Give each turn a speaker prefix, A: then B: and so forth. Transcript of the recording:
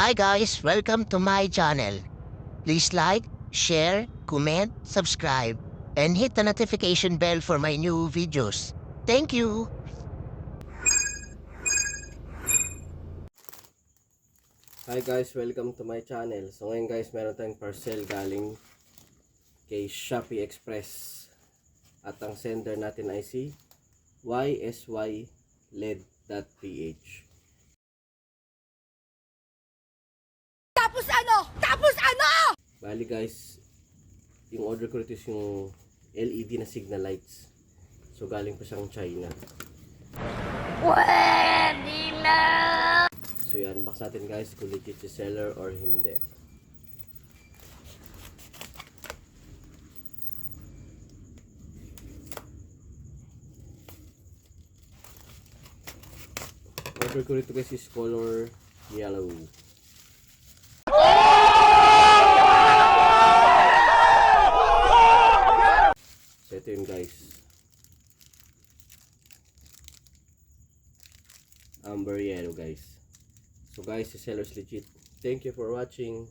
A: Hi guys, welcome to my channel. Please like, share, comment, subscribe, and hit the notification bell for my new videos. Thank you!
B: Hi guys, welcome to my channel. So ngayon guys, meron tayong parcel galing kay Shopee Express. At ang sender natin ay si ysyLed.ph.
C: Tapos ano? Tapos ano?
B: Bali guys, yung order ko rito is yung LED na signal lights. So galing pa siyang China.
C: Pwede na!
B: So yan, unbox natin guys kung legit si seller or hindi. Order ko rito guys is color yellow. So ito yun guys, amber yellow guys. So guys, the seller is legit. Thank you for watching.